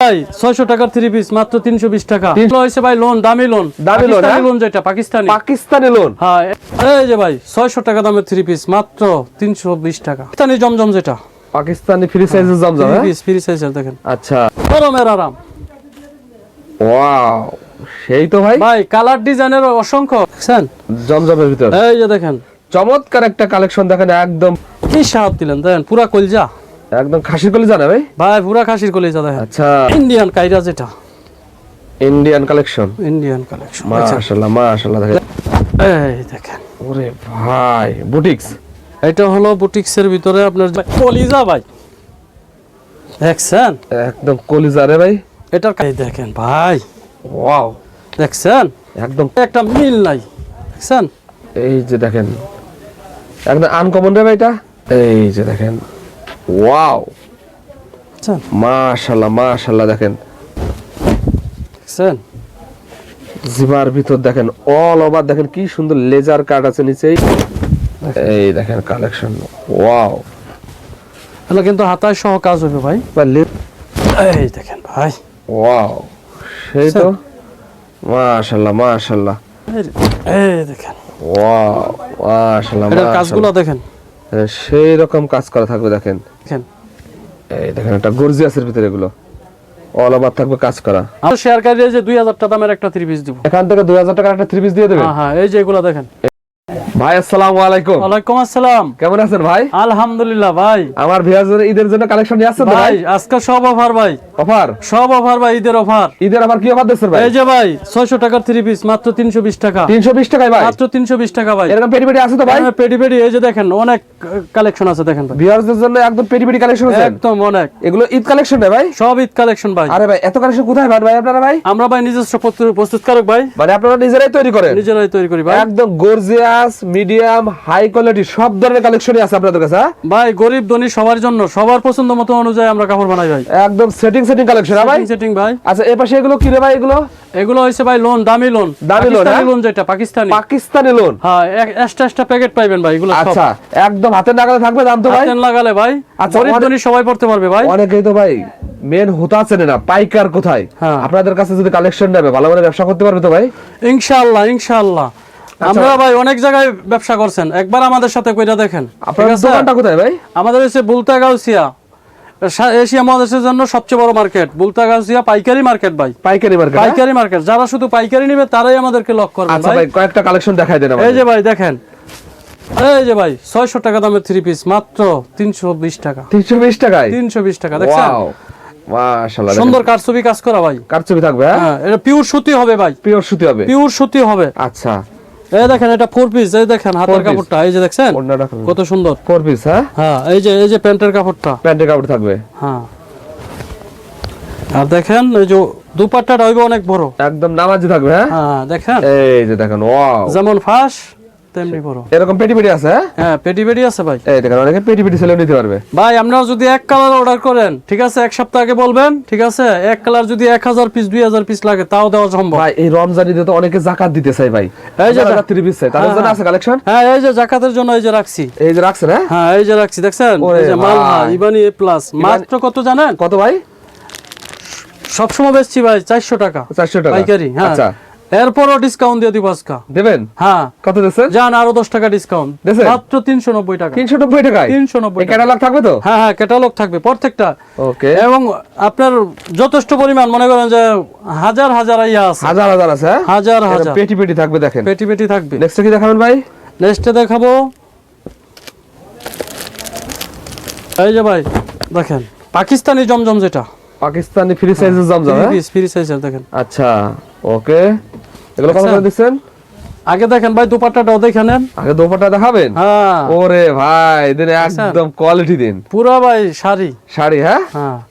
ভাই 600 টাকার 3 পিস মাত্র 320 টাকা। এগুলো হইছে ভাই লোন, দামি লোন, পাকিস্তানি লোন, যেটা পাকিস্তানি লোন। হ্যাঁ এই যে ভাই 600 টাকা দামের 3 পিস মাত্র 320 টাকা। পাকিস্তানি জমজম, যেটা পাকিস্তানি ফ্রি সাইজের জমজম, হ্যাঁ ফ্রি সাইজের দেখেন। আচ্ছা, গরমের আরাম। ওয়াও, সেই তো ভাই। ভাই কালার ডিজাইনের অসংখ্য দেখছেন জমজমের ভিতর। এই যে দেখেন চমৎকার একটা কালেকশন দেখেন, একদম কি সাহাব দিলেন দেখেন, পুরা কলজা, একদম খাসির কলিজা না ভাই? ভাই পুরা খাসির কলজা দেখেন। আচ্ছা, ইন্ডিয়ান কাইরা, যেটা ইন্ডিয়ান কালেকশন, ইন্ডিয়ান কালেকশন মাশাআল্লাহ মাশাআল্লাহ দেখেন। এই দেখেন, ওরে ভাই, বুটিক্স। এটা হলো বুটিক্সের ভিতরে আপনার কলিজা ভাই, দেখছেন একদম কলিজা রে ভাই। এটার কাজ দেখেন ভাই, ওয়াও, দেখছেন একদম একটা মিল নাই, দেখছেন এই যে দেখেন, একদম আনকমন রে ভাই এটা। এই যে দেখেন, ওয়াও, মাশাআল্লাহ মাশাআল্লাহ দেখেন, দেখছেন জিবার ভিতর দেখেন, অল ওভার দেখেন কি সুন্দর লেজার কাট আছে নিচেই। এই দেখেন কালেকশন, ওয়াও, এটা কিন্তু হাতায় সহ কাজ হবে ভাই। এই দেখেন ভাই, ওয়াও, সেই তো, মাশাআল্লাহ মাশাআল্লাহ। এই দেখেন, ওয়াও, মাশাআল্লাহ এটার কাজগুলো দেখেন, সেই রকম কাজ করা থাকবে দেখেন। দেখেন এই দেখেন, এটা গর্জিয়াসের ভিতরে এগুলো অল ওভার থাকবে কাজ করা। আর শেয়ার কারিয়ে যে 2000 টাকা দামের একটা 3 পিস দিব, এখান থেকে 2000 টাকার একটা 3 পিস দিয়ে দেবেন। হ্যাঁ এই যে এগুলো দেখেন। ভাই আসসালামু আলাইকুম। ওয়ালাইকুম আসসালাম। কেমন আছেন ভাই? আলহামদুলিল্লাহ ভাই। আমার ভিউয়ারদের ঈদের জন্য কালেকশন নিয়ে আসছেন ভাই? আজকে সব অফার ভাই, অফার, সব অফার ভাই, ঈদের অফার। ঈদের অফার কি অফার দিচ্ছেন ভাই? এই যে ভাই 600 টাকার 3 পিস মাত্র 320 টাকা। 320 টাকায় ভাই? মাত্র 320 টাকা ভাই। এরকম পেটি পেটি আছে তো ভাই? পেটি পেটি এই যে দেখেন, অনেক কালেকশন আছে দেখেন ভাই। ভিউয়ারদের জন্য একদম পেটি পেটি কালেকশন আছে, একদম অনেক। এগুলো ঈদ কালেকশন না ভাই? সব ঈদ কালেকশন ভাই। আরে ভাই, এত কালেকশন কোথায় পান ভাই আপনারা ভাই? আমরা ভাই নিজস্ব প্রস্তুতকারক ভাই, মানে আপনারা নিজেরাই তৈরি করেন? নিজেরাই তৈরি করি ভাই। একদম গর্জিয়াস, মিডিয়াম, হাই কোয়ালিটি সব ধরনের কালেকশনই আছে আপনাদের কাছে। ভাই গরিব ধনী সবার জন্য, সবার পছন্দ মতো অনুযায়ী আমরা কাপড় বানাই ভাই। একদম সেটিং কালেকশন ভাই? সেটিং ভাই। আচ্ছা, এই পাশে এগুলো কি রে ভাই? এগুলো হইছে ভাই লোন, দামি লোন, পাকিস্তানি লোন, যেটা পাকিস্তানি লোন। হ্যাঁ এক্সট্রা প্যাকেট পাইবেন ভাই এগুলো। আচ্ছা, একদম হাতের নাগালে থাকবে দাম তো ভাই? হাতের লাগালে ভাই, গরিব ধনী সবাই পড়তে পারবে ভাই। অনেকেই তো ভাই মেন হুতা চেনে না, পাইকার কোথায়। আপনাদের কাছে যদি কালেকশন নেবে, ভালো করে ব্যবসা করতে পারবে তো ভাই? ইনশাআল্লাহ ইনশাআল্লাহ। আমরা ভাই অনেক জায়গায় ব্যবসা করছেন, একবার আমাদের সাথে কইরা দেখেন। আপনাদের দোকানটা কোথায় ভাই? আমাদের হচ্ছে বুলতাগাউসিয়া, এশিয়া মহাদেশের জন্য সবচেয়ে বড় মার্কেট বুলতাগাউসিয়া, পাইকারি মার্কেট ভাই। পাইকারি মার্কেট, যারা শুধু পাইকারি নেবে তারাই আমাদেরকে লক করবে। আচ্ছা ভাই, কয়েকটা কালেকশন দেখাই দেন আমাদের। এই যে ভাই দেখেন, এই যে ভাই 600 টাকা দামের 3 পিস মাত্র 320 টাকা। 320 টাকায়? 320 টাকা, দেখছেন? ওয়াও, মাশাআল্লাহ, সুন্দর কারচুপি কাজ করা ভাই। কারচুপি থাকবে? হ্যাঁ এটা পিওর সুতি হবে ভাই, পিওর সুতি হবে, পিওর সুতি হবে। আচ্ছা, এই দেখেন এটা 4 পিস, এই দেখেন হাতের কাপড়টা, এই যে দেখছেন কত সুন্দর 4 পিস। হ্যাঁ এই যে প্যান্টের কাপড়টা, প্যান্টের কাপড় থাকবে। হ্যাঁ আর দেখেন এই যে দুপাট্টাটা হইবে অনেক বড়, একদম নামাজি থাকবে। হ্যাঁ দেখেন, এই যে দেখেন, ওয়াও, যেমন ফাঁস তেমনি বড়। এরকম পেটি পেটি আছে? হ্যাঁ পেটি পেটি আছে ভাই। এই দেখেন, অনেকে পেটি পেটি সেলে নিতে পারবে ভাই। আপনারা যদি এক কালার অর্ডার করেন, ঠিক আছে, এক সপ্তাহ আগে বলবেন, ঠিক আছে, এক কালার যদি 1000 পিস 2000 পিস লাগে তাও দেওয়া সম্ভব ভাই। এই রমজান ঈদে তো অনেকে যাকাত দিতে চাই ভাই, এই যে 3 পিস চাই, তাদের জন্য আছে কালেকশন। হ্যাঁ এই যে যাকাতের জন্য এই যে রাখছি, এই যে রাখছেন। হ্যাঁ এই যে রাখছি, দেখছেন এই যে মালহা ইবানি এ প্লাস। মাত্র কত জানেন? কত ভাই? সবসময় বেচছি ভাই 400 টাকা। 400 টাকা পাইকারি। হ্যাঁ আচ্ছা, এরপরও ডিসকাউন্ট দিয়ে দিব আজকে। দেবেন? হ্যাঁ। কত দিচ্ছেন? জান আরো 10 টাকা ডিসকাউন্ট, মাত্র 390 টাকা। 390 টাকায়? 390। এই ক্যাটালগ থাকবে তো? হ্যাঁ হ্যাঁ ক্যাটালগ থাকবে প্রত্যেকটা। ওকে। এবং আপনার যথেষ্ট পরিমাণ, মনে করেন যে হাজার হাজার ইয়া আছে, হাজার হাজার আছে। হাজার হাজার পেটি পেটি থাকবে, দেখেন পেটি পেটি থাকবে। নেক্সট কি দেখাবেন ভাই? নেক্সটে দেখাবো এই যে ভাই দেখেন পাকিস্তানি জমজম, যেটা পাকিস্তানি ফ্রি সাইজের জমজম। ফ্রি সাইজের দেখেন। আচ্ছা, ওকে, এগুলো কত করে দিচ্ছেন? আগে দেখেন ভাই দুপাট্টাটাও দেখে নেন। আগে দুপাট্টা দেখাবেন? হ্যাঁ। ওরে ভাই, দিন একদম কোয়ালিটি দিন, পুরো ভাই শাড়ি। হ্যাঁ।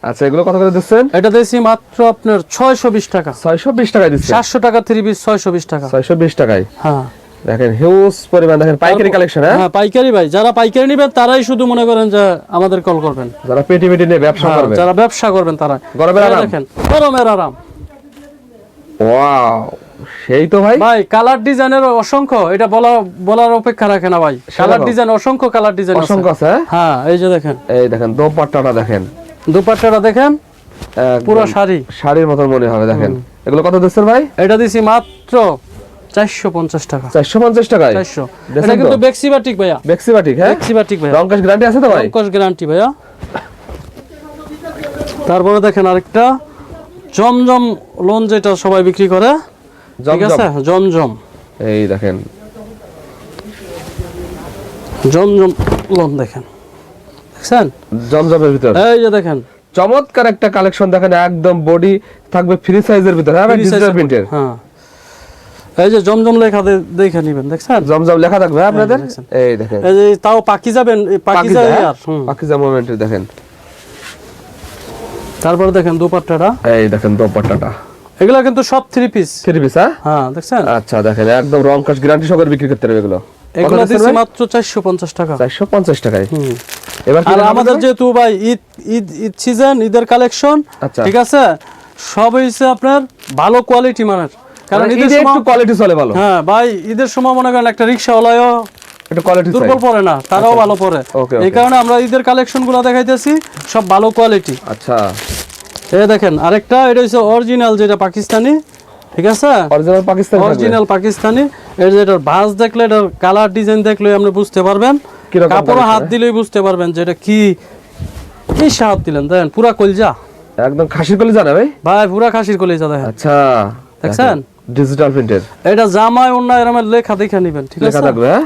আচ্ছা, এগুলো কত করে দিচ্ছেন? এটা দিছি মাত্র আপনার 620 টাকা। 620 টাকায় দিচ্ছেন? 700 টাকা 3 পিস 620 টাকা। 620 টাকায়? হ্যাঁ দেখেন হিউজ পরিমাণ, দেখেন পাইকারি কালেকশন। হ্যাঁ পাইকারি ভাই, যারা পাইকারি নেবেন তারাই শুধু মনে করেন যে আমাদের কল করবেন, যারা পেটি পেটি নিয়ে ব্যবসা করবেন, যারা ব্যবসা করবেন তারা। গরমের আরাম দেখেন, গরমের আরাম। ওয়াও, সেই তো ভাই। ভাই কালার ডিজাইনের অসংখ্য, এটা বলার অপেক্ষা রাখে না ভাই। কালার ডিজাইন অসংখ্য, কালার ডিজাইন অসংখ্য আছে। হ্যাঁ এই যে দেখেন, এই দেখেন দোপাট্টাটা, দেখেন দুপাট্টাটা দেখেন, পুরো শাড়ি শাড়ির মতন মনে হবে দেখেন। এগুলো কত দিচ্ছেন ভাই? এটা দিছি মাত্র 450 টাকা। 450 টাকায় 400। এটা কিন্তু বেক্সিবাটিক ভাইয়া, বেক্সিবাটিক। হ্যাঁ, বেক্সিবাটিক ভাইয়া, রংকশ গ্যারান্টি আছে তো ভাই? রংকশ গ্যারান্টি ভাইয়া। তারপরে দেখেন আরেকটা জমজম লোন, যেটা সবাই বিক্রি করে, ঠিক আছে, জমজম। এই দেখেন জমজম লোন দেখেন, দেখছেন জমজমের ভিতর। এই যে দেখেন চমৎকার একটা কালেকশন দেখেন, একদম বডি থাকবে ফ্রি সাইজের ভিতর। হ্যাঁ, ডিজিটাল প্রিন্টের। হ্যাঁ, এই যে জমজম লেখা দেখে নেবেন, দেখছেন জমজম লেখা থাকবে আপনাদের। এই দেখেন, এই যে তাও পাকিজা পাকিজা ইয়ার, পাকিজা মোমেন্টের দেখেন। তারপরে দেখেন দুপাট্টাটা, এই দেখেন দোপাট্টাটা। এগুলা কিন্তু সব 3 পিস। 3 পিস? হ্যাঁ, দেখছেন। আচ্ছা দেখেন, একদম রংকশ গ্যারান্টি সহকারে বিক্রি করতে হবে এগুলো। এগুলো দিছি মাত্র 450 টাকা। 450 টাকায়। এবার আর আমাদের যেহেতু ভাই ঈদ সিজন, ঈদের কালেকশন, ঠিক আছে, সব হইছে আপনার ভালো কোয়ালিটি মানের, কারণ ঈদের সময় একটু কোয়ালিটি চলে ভালো। হ্যাঁ ভাই, ঈদের সময় মনে করেন একটা রিকশাওয়ালাও একটু কোয়ালিটি দুর্বল পড়ে না, তারাও ভালো পড়ে। এই কারণে আমরা ঈদের কালেকশনগুলো দেখাইতেছি সব ভালো কোয়ালিটি। আচ্ছা, এই দেখেন আরেকটা, এটা হচ্ছে অরিজিনাল, যেটা পাকিস্তানি, ঠিক আছে, অরিজিনাল পাকিস্তানি, অরিজিনাল পাকিস্তানি। এর যেটার ভাঁজ দেখলে, এটার কালার ডিজাইন দেখলে আপনি বুঝতে পারবেন, কাপড়ে হাত দিলেই বুঝতে পারবেন যে এটা কি হাত দিলেন। দেখেন পুরা কলজা, একদম খাসির কলিজা না ভাই? ভাই পুরা খাসির কলিজা দেখেন। আচ্ছা, দেখছেন ডিজিটাল প্রিন্টের। এটা জামায় অন্য এরকম লেখা দেখে নেবেন, ঠিক আছে, লেখা থাকবে। হ্যাঁ,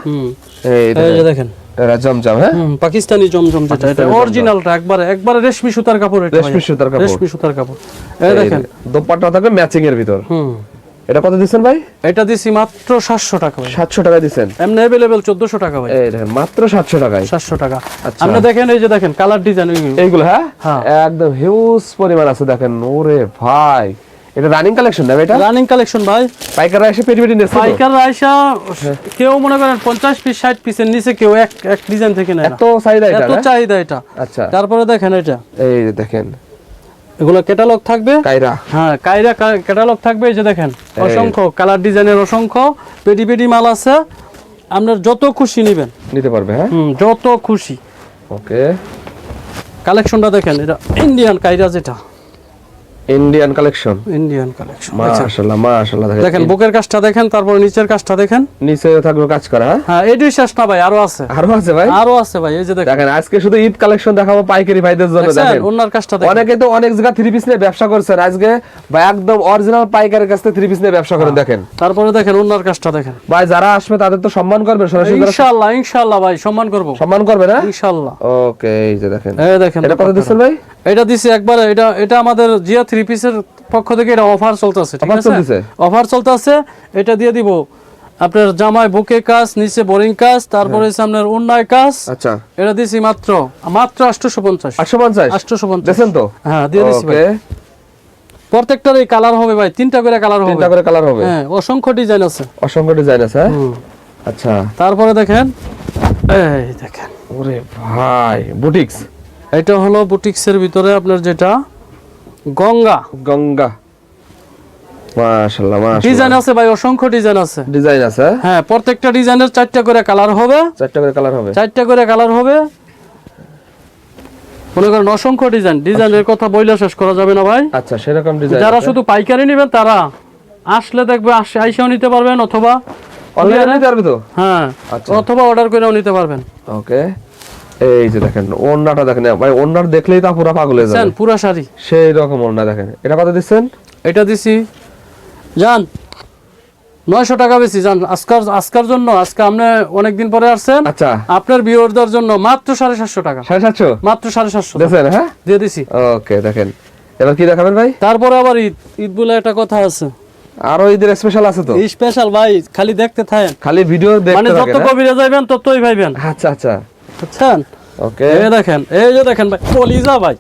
এই যে দেখেন এটা জমজম। হ্যাঁ, পাকিস্তানি জমজম, যেটা এটা অরিজিনালটা, একবারে রেশমি সুতার কাপড়, এটা রেশমি সুতার কাপড়, রেশমি সুতার কাপড়। এই দেখেন দোপাট্টা থাকবে ম্যাচিং এর ভিতর। এটা কত দিবেন ভাই? এটা দিছি মাত্র 700 টাকা ভাই। 700 টাকা দিবেন? এমনি अवेलेबल 1400 টাকা ভাই। এই দেখেন মাত্র 700 টাকায়। 700 টাকা। আপনি দেখেন, এই যে দেখেন কালার ডিজাইন এইগুলো। হ্যাঁ, একদম হিউজ পরিমাণ আছে দেখেন। ওরে ভাই, এটা রানিং কালেকশন না? এটা রানিং কালেকশন ভাই। পাইকাররা এসে পেটি পেটি নেছে? পাইকাররা এসে কেউ মনে করেন 50 পিস 60 পিসের নিচে, কেউ এক ডিজাইন থেকে নেয় না। এত চাহিদা এটা, এত চাহিদা এটা। আচ্ছা, তারপরে দেখেন এটা, এই যে দেখেন এগুলো ক্যাটালগ থাকবে, কায়রা। হ্যাঁ, কায়রা ক্যাটালগ থাকবে। এই যে দেখেন অসংখ্য কালার ডিজাইনের অসংখ্য পেটি পেটি মাল আছে, আপনার যত খুশি নেবেন নিতে পারবে। হ্যাঁ, যত খুশি। ওকে, কালেকশনটা দেখেন, এটা ইন্ডিয়ান কায়রা, যেটা ইন্ডিয়ান কালেকশন, ইন্ডিয়ান কালেকশন। মাশাআল্লাহ মাশাআল্লাহ। দেখেন বুকের কাজটা দেখেন, তারপর নিচের কাজটা দেখেন, নিচেও থাকবে কাজ করা। হ্যাঁ, এটাই শেষ না ভাই, আরো আছে। আরো আছে ভাই? আরো আছে ভাই। এই যে দেখেন আজকে শুধু ঈদ কালেকশন দেখাবো পাইকারি ভাইদের জন্য। দেখেন ওনার কাজটা দেখেন। অনেকে তো অনেক জায়গা 3 পিস নিয়ে ব্যবসা করছেন, আজকে ভাই একদম অরিজিনাল পাইকারের কাছ থেকে 3 পিস নিয়ে ব্যবসা করেন। দেখেন তারপরে দেখেন ওনার কাজটা দেখেন ভাই। যারা আসবে তাদের তো সম্মান করবেন সরাসরি। ইনশাআল্লাহ ইনশাআল্লাহ ভাই, সম্মান করব। সম্মান করবে না ইনশাআল্লাহ। ওকে, এই যে দেখেন, এই দেখেন এটা কত দিচ্ছেন ভাই? এটা দিছি একবারে, এটা আমাদের জিয়া 3 পিসের পক্ষ থেকে এটা অফার চলতেছে, ঠিক আছে, অফার চলতেছে। এটা দিয়ে দিব আপনার জামায় বুকে কাজ, নিচে বোরিং কাজ, তারপরে সামনের ওন্নায় কাজ। আচ্ছা, এটা দিছি মাত্র 850। 850 দেখেন তো? হ্যাঁ, দিয়ে দিছি ভাই। প্রত্যেকটার এই কালার হবে ভাই, 3টা করে কালার হবে। 3টা করে কালার হবে। হ্যাঁ, অসংখ্য ডিজাইন আছে, অসংখ্য ডিজাইন আছে। আচ্ছা, তারপরে দেখেন, এই দেখেন, ওরে ভাই বুটিক্স। এটা হলো বুটিক্সের ভিতরে আপনার যেটা গঙ্গা, গঙ্গা। মাশাআল্লাহ মাশাআল্লাহ, ডিজাইন আছে ভাই, অসংখ্য ডিজাইন আছে, ডিজাইন আছে। হ্যাঁ, প্রত্যেকটা ডিজাইনের 4টা করে কালার হবে, 4টা করে কালার হবে, 4টা করে কালার হবে। মনে করেন অসংখ্য ডিজাইন, ডিজাইনের কথা বইলে শেষ করা যাবে না ভাই। আচ্ছা, সেরকম ডিজাইন। যারা শুধু পাইকারি নেবেন তারা আসলে দেখবে, আইসাও নিতে পারবেন, অথবা অনলাইনে নিতে পারবে তো। হ্যাঁ, অথবা অর্ডার করেও নিতে পারবেন। ওকে, এই যে দেখেন ওন্নাটা দেখেন ভাই, ওন্নার দেখলেই তা পুরো পাগল হয়ে যাবে। পুরো শাড়ি সেই রকম ওন্না দেখেন। এটা কত দিচ্ছেন? এটা দিছি জান 900 টাকা বেশি জান, আজকের জন্য। আজকে আপনি অনেক দিন পরে আসছেন। আচ্ছা, আপনার ভিউয়ারদের জন্য মাত্র 750 টাকা। 750 মাত্র 750 দেখেন। হ্যাঁ, দিয়ে দিছি। ওকে, দেখেন এবার কি দেখাবেন ভাই? তারপরে আবার ঈদ বলে একটা কথা আছে, আরো ঈদের স্পেশাল আছে তো। এই স্পেশাল ভাই, খালি দেখতে থাকেন, খালি ভিডিও দেখতে থাকেন, মানে যত গভীরে যাবেন ততই পাইবেন। আচ্ছা আচ্ছা, বুঝছেন? ওকে, এই দেখেন, এই যে দেখেন ভাই, কলিজা ভাই,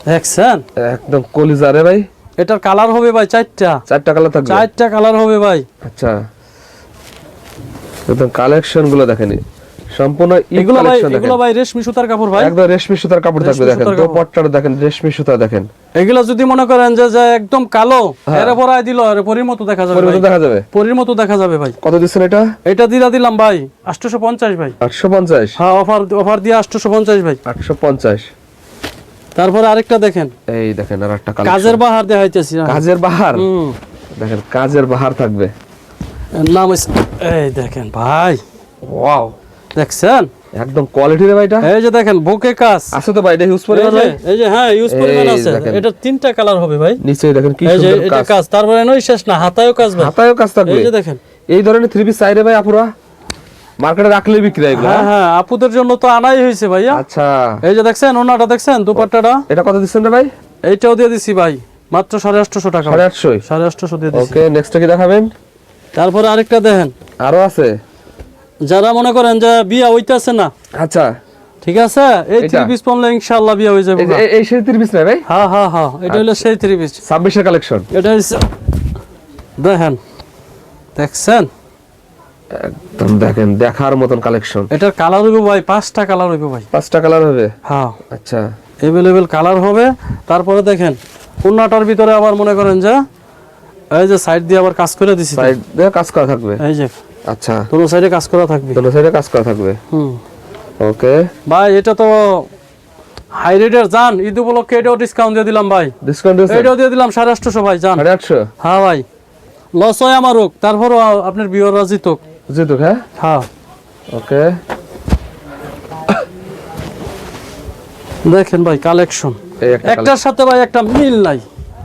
দেখছেন একদম কলিজা রে ভাই। এটার কালার হবে ভাই 4টা কালার থাকবে, 4টা কালার হবে ভাই। আচ্ছা, একদম কালেকশন গুলো দেখেন, সম্পূর্ণ ঈদ কালেকশন। এগুলো ভাই রেশমি সুতার কাপড় ভাই, একদম রেশমি সুতার কাপড় থাকবে। দেখেন দোপাট্টাটা দেখেন, রেশমি সুতা দেখেন। এগুলো যদি মনে করেন যে একদম কালো, এর পরায় দিল আর পরীর মতো দেখা যাবে, পরীর মতো দেখা যাবে, পরীর মতো দেখা যাবে ভাই। কত দিচ্ছেন এটা? এটা দিলাম ভাই 850 ভাই। 850? হ্যাঁ, অফার দিয়ে 850 ভাই। 850। তারপরে আরেকটা দেখেন, এই দেখেন আরেকটা কালেকশন, কাজের বাহার দেখাইতেছি। কাজের বাহার, দেখেন কাজের বাহার থাকবে। নাম এই দেখেন ভাই, ওয়াও, দেখছেন একদম কোয়ালিটি রে ভাইটা। এই যে দেখেন বুকে কাজ আছে তো ভাই, এটা ইউজ পরিমাণ ভাই, এই যে হ্যাঁ ইউজ পরিমাণ আছে। এটা তিনটা কালার হবে ভাই, নিচে দেখেন কি এই যে সুন্দর এটা কাজ। কাজ, তারপরে নয় শেষ না, হাতায়ও কাজ ভাই, হাতায়ও কাজ থাকবে। এই যে দেখেন এই ধরনের থ্রি পিস চাইরে ভাই আপুরা মার্কেটে রাখলে বিক্রি হয় এগুলো। হ্যাঁ হ্যাঁ, আপুদের জন্য তো আনাই হয়েছে ভাইয়া। আচ্ছা, এই যে দেখছেন ওনাটা, দেখছেন দুপাট্টাটা, এটা কত দিচ্ছেন রে ভাই? এইটাও দিয়ে দিছি ভাই মাত্র 850 টাকা। 850, 850 দিয়ে দিছি। ওকে, নেক্সট কি দেখাবেন? তারপরে আরেকটা দেখেন, আরো আছে যারা মনে করেন যে বিয়া হইতাছে না, আচ্ছা ঠিক আছে, এই থ্রি পিস পরলে ইনশাআল্লাহ বিয়া হয়ে যাবে। এই সেই থ্রি পিস না ভাই? হ্যাঁ হ্যাঁ হ্যাঁ, এটা হলো সেই থ্রি পিস 26 এর কালেকশন। এটা হচ্ছে দেখেন, দেখছেন একদম দেখেন দেখার মতন কালেকশন। এটার কালার হইব ভাই 5টা কালার হইব ভাই, 5টা কালার হবে। হ্যাঁ আচ্ছা, अवेलेबल কালার হবে। তারপরে দেখেন ওন্নাটার ভিতরে আবার মনে করেন যে এই যে সাইড দিয়ে আবার কাজ করে দিছি, সাইড দিয়ে কাজ করা থাকবে। এই যে আচ্ছা, দুটো সাইডে কাজ করা থাকবে, দুটো সাইডে কাজ করা থাকবে। ওকে ভাই, এটা তো হাই রেটের জান, ঈদ উপলক্ষে এটাও ডিসকাউন্ট দিয়ে দিলাম ভাই। ডিসকাউন্ট দিয়েছেন? এটাও দিয়ে দিলাম 850 ভাই জান। 850? হ্যাঁ ভাই, লস হয় আমার হোক, তারপরও আপনার বিয়ররা জিতুক। জিতুক, হ্যাঁ হ্যাঁ। ওকে, দেখেন ভাই কালেকশন, এই একটার সাথে ভাই একটা মিল নাই,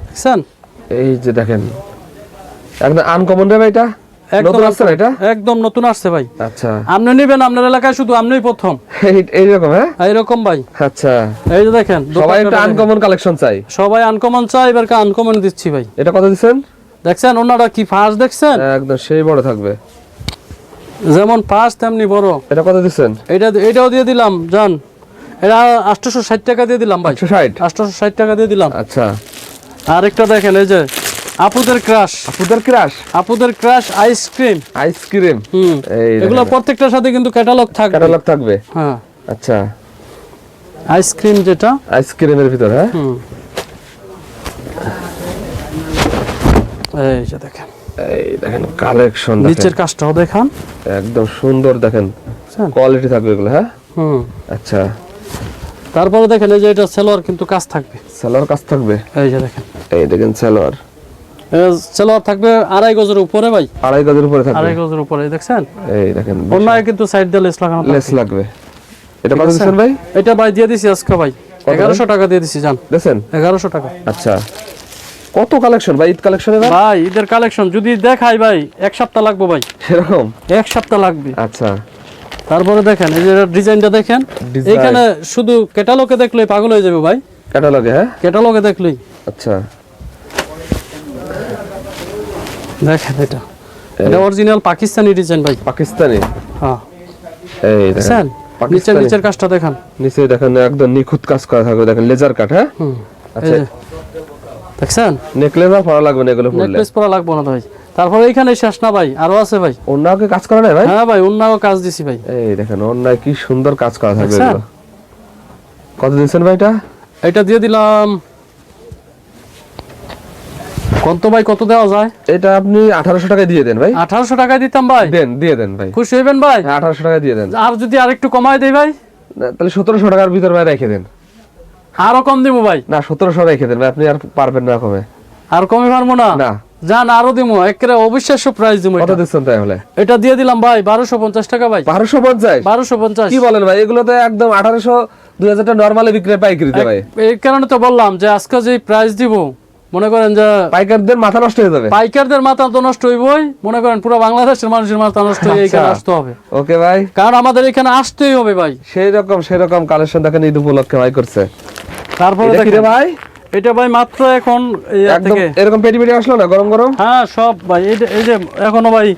দেখছেন? এই যে দেখেন একদম আনকমন রে ভাই, এটা নতুন আসছে না? এটা একদম নতুন আসছে ভাই। আচ্ছা, আপনি নেবেন, আপনার এলাকায় শুধু আপনিই প্রথম এইরকম, হ্যাঁ এইরকম ভাই। আচ্ছা, এই যে দেখেন সবাই একটা আনকমন কালেকশন চাই, সবাই আনকমন চাই, এবার আনকমন দিচ্ছি ভাই। এটা কত দিচ্ছেন? দেখছেন ওনাটা কি ফার্স্ট, দেখছেন একদম সেই বড় থাকবে, যেমন ফার্স্ট তেমনি বড়। এটা কত দিচ্ছেন? এটাও দিয়ে দিলাম জান, এটা 860 টাকা দিয়ে দিলাম ভাই। 860? 860 টাকা দিয়ে দিলাম। আচ্ছা, আরেকটা দেখেন, এই যে আপুদের ক্রাশ, আপুদের ক্রাশ, আপুদের ক্রাশ আইসক্রিম, আইসক্রিম। এই এগুলো প্রত্যেকটার সাথে কিন্তু ক্যাটালগ থাকবে, ক্যাটালগ থাকবে। হ্যাঁ আচ্ছা, আইসক্রিম যেটা, আইসক্রিমের ভিতর, হ্যাঁ এই যে দেখেন, এই দেখেন কালেকশন, নিচের কাজটাও দেখান, একদম সুন্দর, দেখেন কোয়ালিটি থাকবে এগুলো, হ্যাঁ আচ্ছা। তারপরে দেখেন এই যে এটা সেলোয়ার কিন্তু কাজ থাকবে, সেলোয়ার কাজ থাকবে, এই যে দেখেন, এই দেখেন সেলোয়ার, সেলোয়ার থাকবে 2.5 গজের উপরে ভাই, 2.5 গজের উপরে থাকবে, 2.5 গজের উপরে, দেখছেন? এই দেখেন অন্যায় কিন্তু সাইড দিয়ে লেস লাগানো, লেস লাগবে। এটা কত দিচ্ছেন ভাই? এটা ভাই দিয়ে দিছি আজকে ভাই 1100 টাকা দিয়ে দিছি জান, দেখছেন 1100 টাকা। আচ্ছা, কত কালেকশন ভাই, ঈদ কালেকশনে ভাই ঈদের কালেকশন যদি দেখাই ভাই 1 সপ্তাহ লাগবে ভাই, এরকম 1 সপ্তাহ লাগবে। আচ্ছা, তারপরে দেখেন এই যে ডিজাইনটা দেখেন, এখানে শুধু ক্যাটালগে দেখলেই পাগল হয়ে যাবে ভাই, ক্যাটালগে, হ্যাঁ ক্যাটালগে দেখলেই। আচ্ছা, দেখেন এটা অরিজিনাল পাকিস্তানি ডিজাইন ভাই, পাকিস্তানি, হ্যাঁ এই দেখেন নিচের কাজটা দেখেন, নিচে দেখেন একদম নিখুঁত কাজ করা থাকবে, দেখেন লেজার কাট, হ্যাঁ আচ্ছা, দেখছেন? নেকলেস আর পরা লাগবে না, এগুলো পরলে নেকলেস পরা লাগবে না ভাই। তারপরে এইখানে শেষ না ভাই, আরো আছে ভাই। অন্যকে কাজ করা নাই ভাই? হ্যাঁ ভাই, অন্যও কাজ দিছি ভাই, এই দেখেন অন্যায় কি সুন্দর কাজ করা থাকবে দেখছেন? এগুলো। কত দিচ্ছেন ভাই এটা? এটা দিয়ে দিলাম কত ভাই, কত দেওয়া যায়? এটা আপনি 1800 টাকায় দিয়ে দেন ভাই। 1800 টাকা দিতাম ভাই, দেন, দিয়ে দেন ভাই, খুশি হইবেন ভাই? 1800 টাকা দিয়ে দেন। আর যদি আরেকটু কমাই দেই ভাই, তাহলে 1700 টাকার ভিতর ভাই রেখে দেন। আরো কম দিব ভাই। না, 1700 রেখে দেন ভাই, আপনি আর পারবেন না কমে। আর কমে পারবো না, না জান, আরো দিমু, একেবারে অবিশ্বাস্য প্রাইস দিমু। কত দিচ্ছেন তাহলে? এটা দিয়ে দিলাম ভাই 1250 টাকা ভাই। 1250? 1250 কি বলেন ভাই, এগুলো তো একদম 1800 2000 টাকা নরমালি বিক্রি পাইকারিতে ভাই। এই কারণে তো বললাম যে আজকে যে প্রাইস দিব, মনে করেন যে পাইকারদের মাথা নষ্ট হয়ে যাবে। পাইকারদের মাথা তো নষ্ট হইবই, মনে করেন পুরো বাংলাদেশের মানুষের মাথা নষ্ট হয়ে এখানে আসতে হবে। ওকে ভাই, কারণ আমাদের এখানে আসতেই হবে ভাই। সেই রকম কালেকশন দেখেন ঈদ উপলক্ষে ভাই করছে। তারপরে দেখেন ভাই, এটা ভাই মাত্র এখন একদম এরকম পেটি পেটি আসলো না, গরম গরম, হ্যাঁ সব ভাই। এই যে এখনো ভাই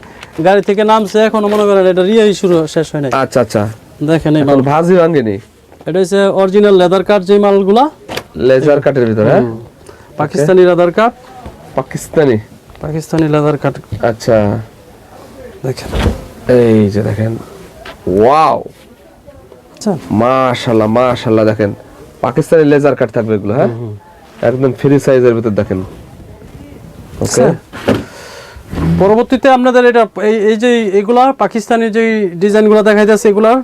গাড়ি থেকে নামছে, এখনো মনে করেন এটা রিয়াই শেষ হয় নাই। আচ্ছা আচ্ছা, দেখেন এই মাল ভাজি ভাঙেনি, এটা হচ্ছে অরিজিনাল লেদার কাট, যে মালগুলা লেজার কাটের ভিতরে, হ্যাঁ পাকিস্তানি লেদার কাট, পাকিস্তানি লেদার কাট। আচ্ছা, দেখেন এই যে দেখেন, ওয়াও, আচ্ছা মাশাআল্লাহ মাশাআল্লাহ, দেখেন পাকিস্তানি লেজার কাট থাকবে এগুলো, হ্যাঁ একদম ফ্রি সাইজের ভিতর দেখেন। ওকে, পরবর্তীতে আপনাদের এটা এই যে এগুলা পাকিস্তানি যে ডিজাইনগুলো দেখাইতেছে, এগুলার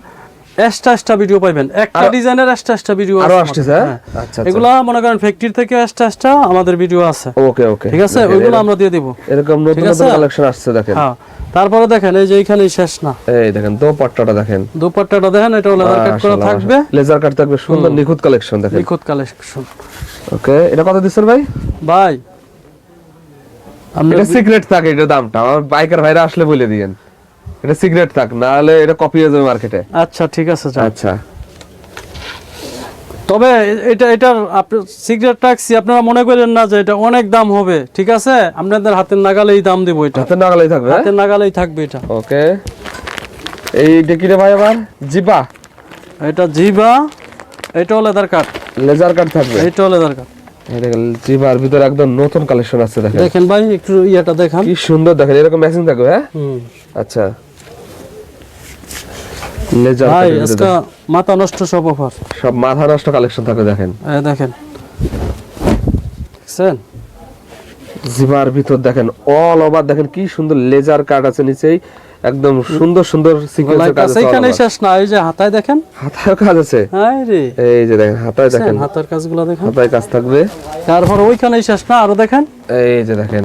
এক্সট্রা ভিডিও পাবেন, একটা ডিজাইনের এক্সট্রা ভিডিও আরো আসছে। আচ্ছা, এগুলা মনে করেন ফ্যাক্টরি থেকে এক্সট্রা আমাদের ভিডিও আছে। ওকে ওকে, ঠিক আছে, ওইগুলো আমরা দিয়ে দেব। এরকম নতুন নতুন কালেকশন আসছে দেখেন। হ্যাঁ, তারপরে দেখেন এই যে এখানেই শেষ না, এই দেখেন দোপাট্টাটা দেখেন, দোপাট্টাটা দেখেন, এটা লেজার কাট করা থাকবে, লেজার কাট থাকবে, সুন্দর নিখুঁত কালেকশন দেখেন, নিখুঁত কালেকশন। ওকে, এটা কত দিচ্ছেন ভাই? ভাই এটা সিক্রেট থাকে, এটা দামটা আমার বাইকার ভাইরা আসলে বলে দিয়েন, এটা সিক্রেট থাক, না হলে এটা কপি হয়ে যাবে মার্কেটে। আচ্ছা ঠিক আছে। আচ্ছা, তবে এটার সিক্রেট রাখছি, আপনারা মনে করেন না যে এটা অনেক দাম হবে, ঠিক আছে, আপনাদের হাতের নাগালেই দাম দেব, এটা হাতের নাগালেই থাকবে, হাতের নাগালেই থাকবে এটা। ওকে, এই ডেকিরে ভাই আবার জিবা, এটা জিবা, এটা লেদার কাট, লেজার কাট থাকবে, এটা লেদার কাট। এই দেখেন জিবার ভিতরে একদম নতুন কালেকশন আছে দেখেন, দেখেন ভাই একটু ইয়াটা দেখান, কি সুন্দর দেখেন, এরকম ম্যাচিং থাকবে। হ্যাঁ, আচ্ছা, লেজার ভাই কাটের ভিতরে আজকে মাথা নষ্ট সব অফার, সব মাথা নষ্ট কালেকশন থাকবে দেখেন। এই দেখেন, দেখছেন জিবার ভিতর দেখেন, অল ওভার দেখেন কি সুন্দর লেজার কাট আছে নিচেই, একদম সুন্দর সুন্দর সিকোয়েন্সের কাজ আছে। এইখানে শেষ না, এই যে হাতায় দেখেন, হাতায় কাজ আছে, আরে এই যে দেখেন হাতায় দেখেন, হাতার কাজগুলো দেখেন, হাতায় কাজ থাকবে। তারপর ওইখানেই শেষ না, আরো দেখেন, এই যে দেখেন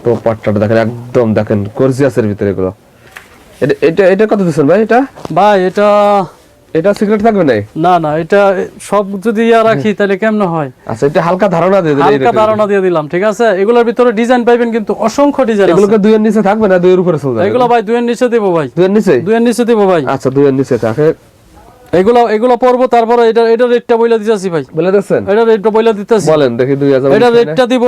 দোপাট্টাটা দেখেন, একদম দেখেন গর্জিয়াসের ভিতরে এগুলো। এটা এটা কত দিচ্ছেন ভাই? এটা ভাই এটা সিক্রেট থাকবে না? না না, এটা সব যদি ইয়া রাখি তাহলে কেমনে হয়। আচ্ছা, এটা হালকা ধারণা দিয়ে দিলাম, হালকা ধারণা দিয়ে দিলাম, ঠিক আছে। এগুলোর ভিতরে ডিজাইন পাবেন কিন্তু অসংখ্য ডিজাইন আছে। এগুলোকে দুইয়ের নিচে থাকবে না দুইয়ের উপরে চলে যাবে? এগুলো ভাই দুইয়ের নিচে দেব ভাই, দুইয়ের নিচে, দুইয়ের নিচে দেব ভাই। আচ্ছা, দুইয়ের নিচে থাকে এগুলো পড়বো, তারপরে এটা রেটটা বইলা দিতেছি ভাই, বলে দিচ্ছেন? এটা রেটটা বইলা দিতেছি, বলেন দেখি 2000 এটা রেটটা দিব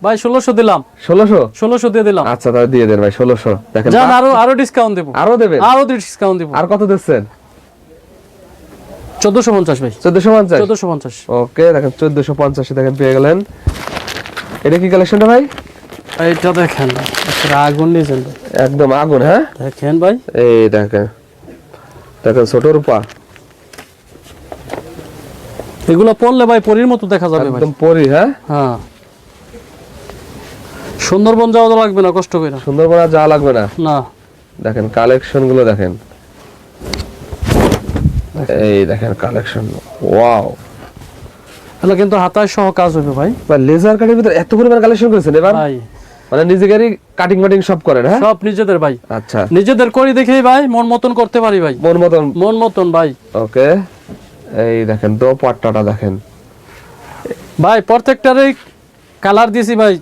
ভাই 1600 দিলাম, 1600 দিয়ে দিলাম। আচ্ছা, তাহলে দিয়ে দেন ভাই 1600। দেখেন জান আরো ডিসকাউন্ট দেব, আরো দেবেন, আরো ডিসকাউন্ট দেব। আর কত দিচ্ছেন? 1450 ভাই, 1450। 1450। ওকে, দেখেন 1450 দেখেন পেয়ে গেলেন। এটা কি কালেকশনটা ভাই? এইটা দেখেন আগুন নিয়েছেন, একদম আগুন। হ্যাঁ, দেখেন ভাই, এই দেখেন দেখেন ছোট রূপা, এগুলো পরলে ভাই পরীর মতো দেখা যাবে ভাই, একদম পরি। হ্যাঁ হ্যাঁ, সুন্দরবন যাওয়া লাগবে না কষ্ট করে, সুন্দরবন আর যাওয়া লাগবে না। না দেখেন কালেকশন গুলো দেখেন, এই দেখেন কালেকশন, ওয়াও। এটা কিন্তু হাতায় সহ কাজ হবে ভাই। ভাই লেজার কাটের ভিতর এত পরিমাণ কালেকশন করেছেন এবার ভাই, মানে নিজেদেরই কাটিং মাটিং সব করেন? হ্যাঁ, সব নিজেদের ভাই। আচ্ছা, নিজেদের করি দেখেই ভাই মন মতন করতে পারি ভাই, মন মতন ভাই। ওকে, এই দেখেন দোপাট্টাটা দেখেন ভাই, প্রত্যেকটারই কালার দিয়েছি ভাই,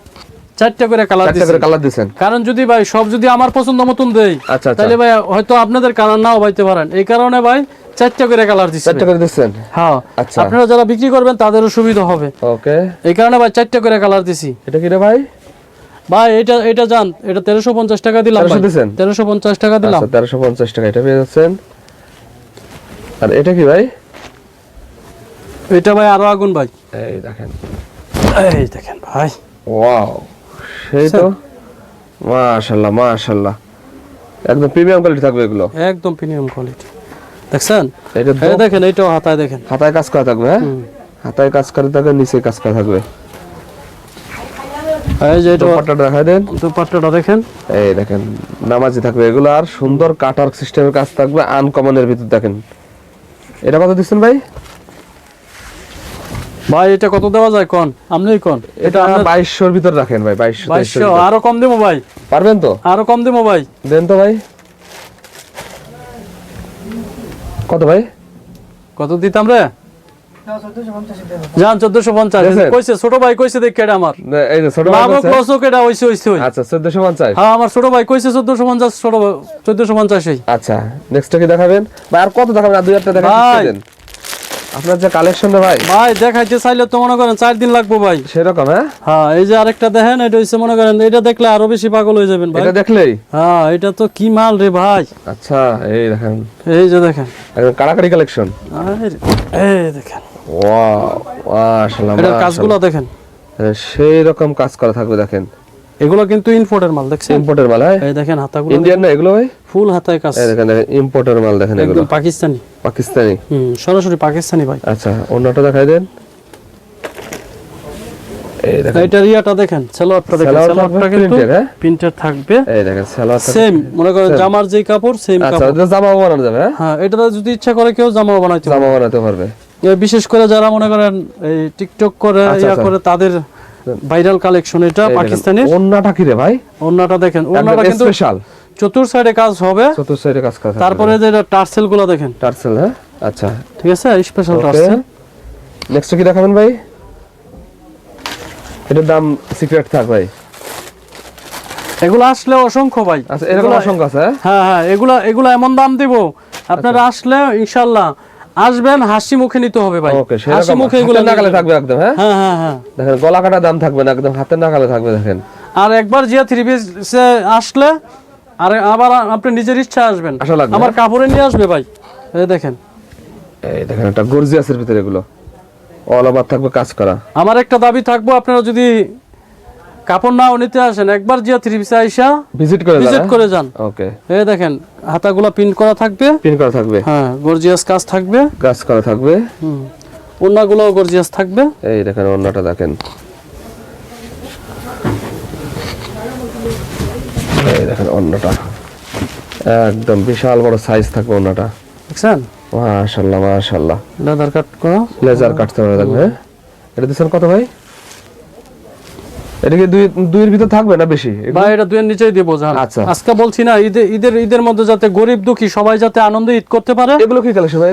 4টা করে কালার দিয়েছি। কালার দিবেন, কারণ যদি ভাই সব যদি আমার পছন্দ মতন দেই, আচ্ছা, তাহলে ভাই হয়তো আপনাদের কালার নাও পাইতে পারেন, এই কারণে ভাই 4টা করে কালার দিছি। 4টা করে দিবেন? হ্যাঁ, আচ্ছা, আপনারা যারা বিক্রি করবেন তাদেরও সুবিধা হবে, ওকে, এই কারণে ভাই 4টা করে কালার দিছি। এটা কি রে ভাই? ভাই এটা জান, এটা 1350 টাকা দিলাম ভাই, 1350 টাকা দিলাম। আচ্ছা, 1350 টাকা এটা পেয়ে যাচ্ছেন। আর এটা কি ভাই? এটা ভাই আরো আগুন ভাই, এই দেখেন, এই দেখেন ভাই, ওয়াও, সেই তো, মাশাআল্লাহ মাশাআল্লাহ, একদম প্রিমিয়াম কোয়ালিটি থাকবে এগুলো, একদম প্রিমিয়াম কোয়ালিটি। দেখছেন, এটা এই দেখেন, এইটাও হাতায় দেখেন, হাতায় কাজ করা থাকবে। হ্যাঁ, হাতায় কাজ করা থাকবে, নিচে কাজ করা থাকবে। এই যে এটা দোপাট্টাটা দেখাই দেন, দুপাট্টাটা দেখেন, এই দেখেন নামাজি থাকবে এগুলো, আর সুন্দর কাটার সিস্টেমের কাজ থাকবে আনকমনের ভিতর। দেখেন এটা কত দিচ্ছেন ভাই? ভাই এটা কত দেওয়া যায় কোন? আপনিই কোন। এটা 2200 এর ভিতর রাখেন ভাই, 2200। আরো কম দেবো ভাই, পারবেন তো? আরো কম দেবো ভাই, দেন তো ভাই। কত ভাই? কত দিতাম রে? জান 1450 কইছে, ছোট ভাই কইছে, দেখ কেডা আমার, এই যে ছোট ভাই লাভ কইছে, লসও কেডা হইছে। আচ্ছা 1450। হ্যাঁ, আমার ছোট ভাই কইছে 1450, ছোট 1450। আচ্ছা, নেক্সটটা কি দেখাবেন ভাই? আর কত দেখাবেন? আর দুই একটা দেখাবেন আপনার যে কালেকশন ভাই। ভাই দেখাইতে চাইলে তো মনে করেন 4 দিন লাগবে ভাই, সেরকম। হ্যাঁ হ্যাঁ, এই যে আরেকটা দেখেন, এটা হইছে মনে করেন, এটা দেখলে আরো বেশি পাগল হয়ে যাবেন ভাই, এটা দেখলেই। হ্যাঁ, এটা তো কি মাল রে ভাই। আচ্ছা, এই দেখেন, এই যে দেখেন, একদম কাড়াকাড়ি কালেকশন। এই দেখেন, ওয়াও, মাশাআল্লাহ, এটার কাজগুলো দেখেন, সেই রকম কাজ করা থাকবে। দেখেন এগুলো কিন্তু ইম্পোর্টের মাল, দেখছেন, ইম্পোর্টের মাল। হ্যাঁ, এই দেখেন হাতাগুলো, ইন্ডিয়ান না এগুলো ভাই, ফুল হাতায় কাজ। এই দেখেন ইম্পোর্টের মাল, দেখেন এগুলো একদম পাকিস্তানি, পাকিস্তানি। সরাসরি পাকিস্তানি ভাই। আচ্ছা, অন্যটা দেখাই দেন। এই দেখেন এটার ইয়াটা দেখেন, সালোয়ারটা দেখেন, সালোয়ারটা কিন্তু প্রিন্টেড থাকবে। এই দেখেন সালোয়ারটা সেম, মনে করেন জামার যেই কাপড় সেম আচ্ছা, কাপড়। এটা জামাও বানানো যাবে। হ্যাঁ, এটা যদি ইচ্ছা করে কেউ জামাও বানাইতে পারবে। জামা বানাতে পারবে। বিশেষ করে যারা মনে করেন এই টিকটক করে ইয়া করে তাদের ভাইরাল কালেকশন এটা পাকিস্তানি। ওন্নাটা কি রে ভাই? ওন্নাটা দেখেন, ওন্নাটা কিন্তু স্পেশাল চতুর সাইডে কাজ হবে। চতুর সাইডে কাজ করা। তারপরে যে টার্সেল গুলো দেখেন, টার্সেল। হ্যাঁ আচ্ছা ঠিক আছে, স্পেশাল টার্সেল। নেক্সট কি দেখাবেন ভাই? এটার দাম সিক্রেট থাক ভাই। এগুলো আসলে অসংখ্য ভাই। আচ্ছা, এরকম অসংখ্য আছে। হ্যাঁ হ্যাঁ, এগুলা এমন দাম দিব আপনারা আসলে ইনশাআল্লাহ আসবেন, হাসি মুখে নিতে হবে ভাই। ওকে, হাসি মুখে এগুলো নাগালে থাকবে একদম। হ্যাঁ হ্যাঁ হ্যাঁ হ্যাঁ, দেখেন গলা কাটা দাম থাকবে না, একদম হাতের নাগালে থাকবে। দেখেন আর একবার জিয়া থ্রি পিসে আসলে আর আবার আপনি নিজের ইচ্ছা আসবেন, আশা লাগবে। আমার কাপড়ে নিয়ে আসবে ভাই। এই দেখেন, এই দেখেন একটা গর্জিয়াসের ভিতরে এগুলো অল ওভার থাকবে কাজ করা। আমার একটা দাবি থাকবো, আপনারা যদি কাপড় নাও নিতে আসেন, একবার জিয়া থ্রি পিসে আইসা ভিজিট করে যান। ওকে, এই দেখেন হাতাগুলো প্রিন্ট করা থাকবে, পিন করা থাকবে। হ্যাঁ, গর্জিয়াস কাজ থাকবে, কাজ করা থাকবে। ওড়নাগুলোও গর্জিয়াস থাকবে। এই দেখেন ওড়নাটা দেখেন, এই দেখেন ওড়নাটা একদম বিশাল বড় সাইজ থাকবে ওড়নাটা, দেখছেন? মাশাআল্লাহ মাশাআল্লাহ। লেদার কাট করা, লেজার কাটতে হবে থাকবে। এটা দিছেন কত ভাই? এটা কি দুইয়ের ভিতর থাকবে না বেশি? ভাই এটা দুইয়ের নিচেই দেব জান। আচ্ছা, আজকে বলছি না, ঈদের মধ্যে যাতে গরিব দুঃখী সবাই যাতে আনন্দে ঈদ করতে পারে। এগুলো কি কালেকশন ভাই?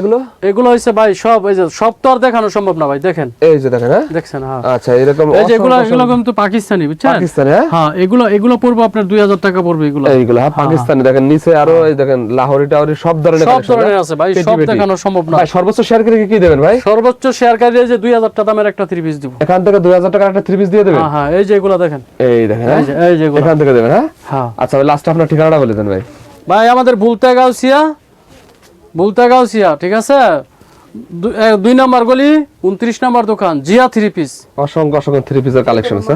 এগুলো হইছে ভাই সব, এই যে সব তো আর দেখানো সম্ভব না ভাই। দেখেন, এই যে দেখেন। হ্যাঁ দেখছেন? হ্যাঁ, আচ্ছা, এরকম এই যে এগুলো কিন্তু পাকিস্তানি, বুঝছেন? পাকিস্তানি। হ্যাঁ, এগুলো পড়বে আপনার 2000 টাকা পড়বে এগুলো। এইগুলো হ্যাঁ পাকিস্তানি। দেখেন নিচে আরো এই দেখেন লাহোরি টাওরি সব ধরনের আছে ভাই, সব দেখানো সম্ভব না। ভাই সর্বোচ্চ শেয়ার করে কি দেবেন ভাই? সর্বোচ্চ শেয়ারকারী যে 2000 টাকা দামের একটা থ্রি পিস দিব। এখান থেকে 2000 টাকার একটা থ্রি পিস দিয়ে দেবেন? হ্যাঁ, এই যে এগুলো দেখেন, এই দেখেন। এই যে এগুলো এখান থেকে দেবেন। হ্যাঁ হ্যাঁ। আচ্ছা, লাস্ট আপনার ঠিকানাটা বলে দেন ভাই। ভাই আমাদের ভুলতাগাউসিয়া, ঠিক আছে, 2 নম্বর গলি 29 নম্বর দোকান, জিয়া থ্রি পিস। অসংখ্য থ্রি পিসের কালেকশন আছে।